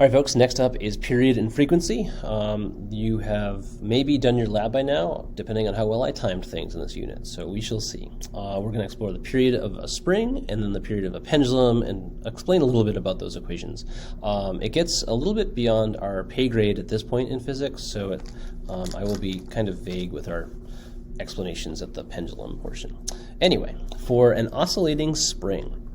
All right, folks, next up is period and frequency. You have maybe done your lab by now, depending on how well I timed things in this unit, so we shall see. We're going to explore the period of a spring and then the period of a pendulum and explain a little bit about those equations. It gets a little bit beyond our pay grade at this point in physics, so I will be kind of vague with our explanations at the pendulum portion. Anyway, for an oscillating spring,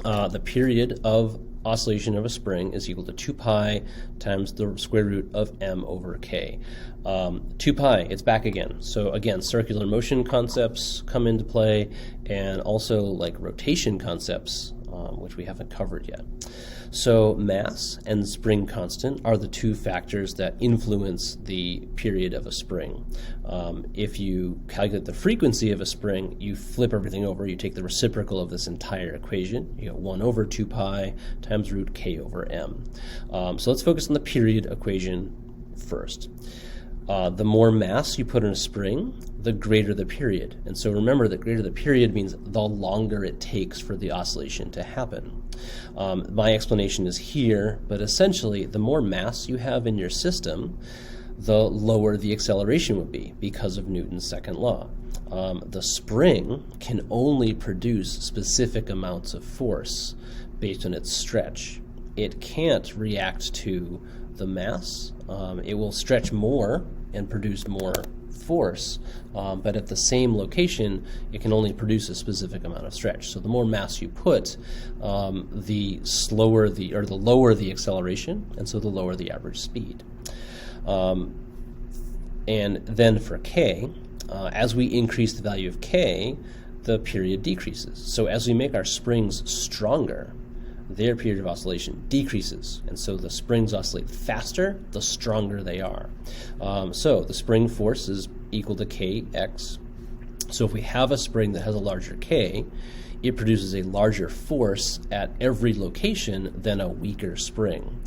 the period of oscillation of a spring is equal to 2 pi times the square root of m over k. 2 pi, it's back again. So again, circular motion concepts come into play, and also like rotation concepts, which we haven't covered yet. So mass and spring constant are the two factors that influence the period of a spring. If you calculate the frequency of a spring, you flip everything over, you take the reciprocal of this entire equation, you get 1 over 2 pi times root k over m. So let's focus on the period equation first. The more mass you put in a spring, the greater the period. And so remember that greater the period means the longer it takes for the oscillation to happen. My explanation is here, but essentially the more mass you have in your system, the lower the acceleration would be because of Newton's second law. The spring can only produce specific amounts of force based on its stretch. It can't react to the mass. It will stretch more and produce more force, but at the same location, it can only produce a specific amount of stretch. So the more mass you put, the lower the acceleration, and so the lower the average speed. And then for k, as we increase the value of k, the period decreases. So as we make our springs stronger, their period of oscillation decreases, and so the springs oscillate faster the stronger they are. So the spring force is equal to kx. So if we have a spring that has a larger k, it produces a larger force at every location than a weaker spring.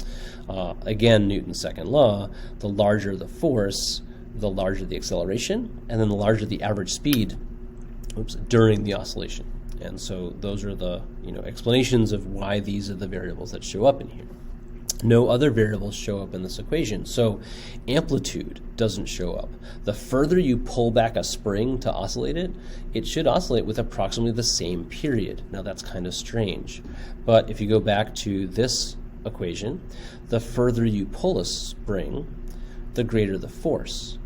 Again, Newton's second law, the larger the force, the larger the acceleration, and then the larger the average speed during the oscillation. And so those are the explanations of why these are the variables that show up in here. No other variables show up in this equation, so amplitude doesn't show up. The further you pull back a spring to oscillate it, it should oscillate with approximately the same period. Now that's kind of strange, but if you go back to this equation, the further you pull a spring, the greater the force.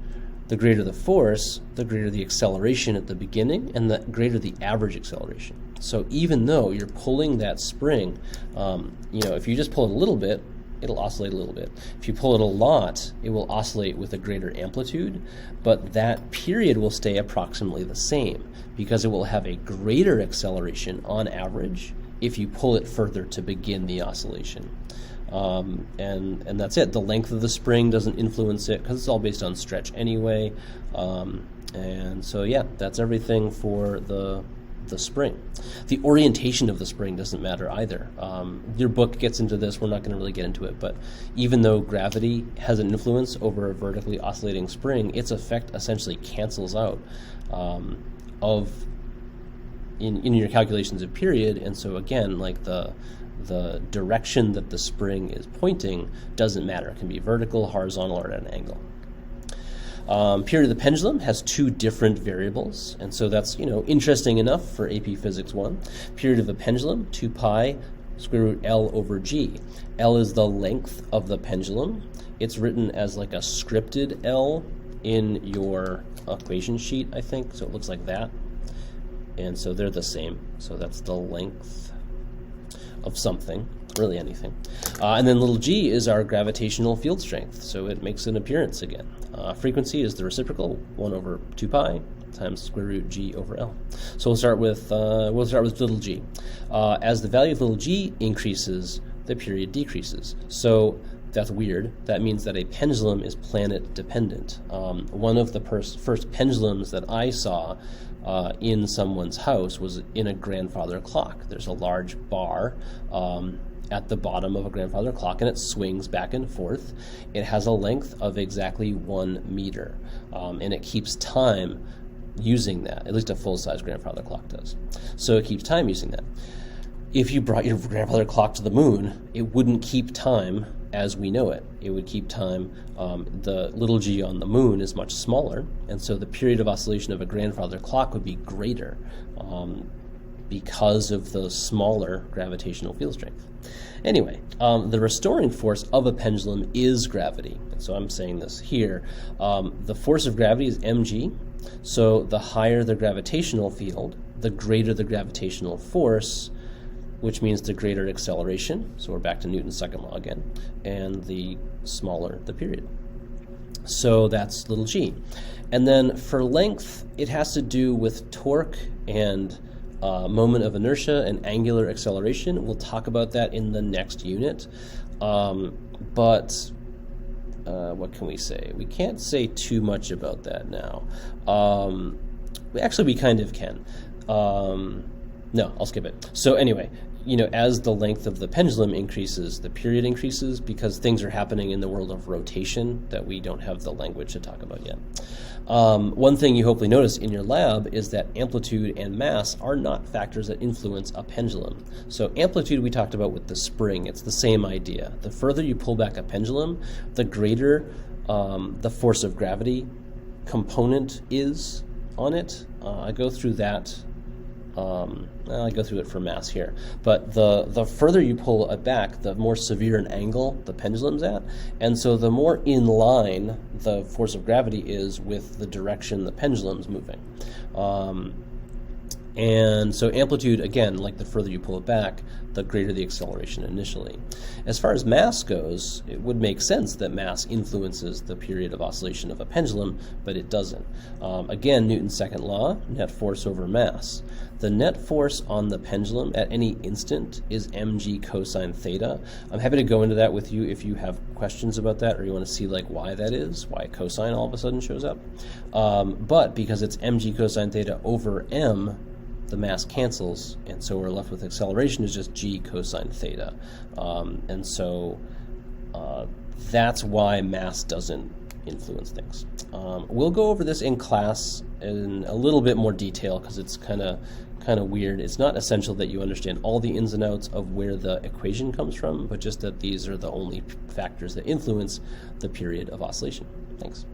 The greater the force, the greater the acceleration at the beginning, and the greater the average acceleration. So even though you're pulling that spring, if you just pull it a little bit, it'll oscillate a little bit. If you pull it a lot, it will oscillate with a greater amplitude, but that period will stay approximately the same because it will have a greater acceleration on average if you pull it further to begin the oscillation. And that's it. The length of the spring doesn't influence it because it's all based on stretch anyway. And so yeah, that's everything for the spring. The orientation of the spring doesn't matter either. Your book gets into this. We're not going to really get into it, but even though gravity has an influence over a vertically oscillating spring, its effect essentially cancels out in your calculations of period. And so again, like the direction that the spring is pointing doesn't matter. It can be vertical, horizontal, or at an angle. Period of the pendulum has two different variables, and so that's interesting enough for AP Physics 1. Period of the pendulum, 2 pi square root L over G. L is the length of the pendulum. It's written as like a scripted L in your equation sheet, I think, so it looks like that. And so they're the same. So that's the length of something, really anything. And then little g is our gravitational field strength, so it makes an appearance again. Frequency is the reciprocal, 1 over 2 pi times square root g over L. So we'll start with little g. As the value of little g increases, the period decreases. So that's weird. That means that a pendulum is planet dependent. One of the first pendulums that I saw in someone's house was in a grandfather clock. There's a large bar at the bottom of a grandfather clock, and it swings back and forth. It has a length of exactly 1 meter, and it keeps time using that. At least a full-size grandfather clock does. So it keeps time using that. If you brought your grandfather clock to the moon, it wouldn't keep time as we know it. It would keep time. The little g on the moon is much smaller, and so the period of oscillation of a grandfather clock would be greater because of the smaller gravitational field strength. Anyway, the restoring force of a pendulum is gravity. And so I'm saying this here. The force of gravity is mg, so the higher the gravitational field, the greater the gravitational force, which means the greater acceleration. So we're back to Newton's second law again, and the smaller the period. So that's little g. And then for length, it has to do with torque and moment of inertia and angular acceleration. We'll talk about that in the next unit. What can we say? We can't say too much about that now. Actually, we kind of can. No, I'll skip it. So anyway, as the length of the pendulum increases, the period increases because things are happening in the world of rotation that we don't have the language to talk about yet. One thing you hopefully notice in your lab is that amplitude and mass are not factors that influence a pendulum. So amplitude we talked about with the spring. It's the same idea. The further you pull back a pendulum, the greater the force of gravity component is on it. I go through that. I go through it for mass here, but the further you pull it back, the more severe an angle the pendulum's at, and so the more in line the force of gravity is with the direction the pendulum's moving. And so amplitude, again, like the further you pull it back, the greater the acceleration initially. As far as mass goes, it would make sense that mass influences the period of oscillation of a pendulum, but it doesn't. Again, Newton's second law, net force over mass. The net force on the pendulum at any instant is mg cosine theta. I'm happy to go into that with you if you have questions about that, or you want to see why that is, why cosine all of a sudden shows up. But because it's mg cosine theta over m, the mass cancels, and so we're left with acceleration is just g cosine theta. And so that's why mass doesn't influence things. We'll go over this in class in a little bit more detail because it's kind of weird. It's not essential that you understand all the ins and outs of where the equation comes from, but just that these are the only factors that influence the period of oscillation. Thanks.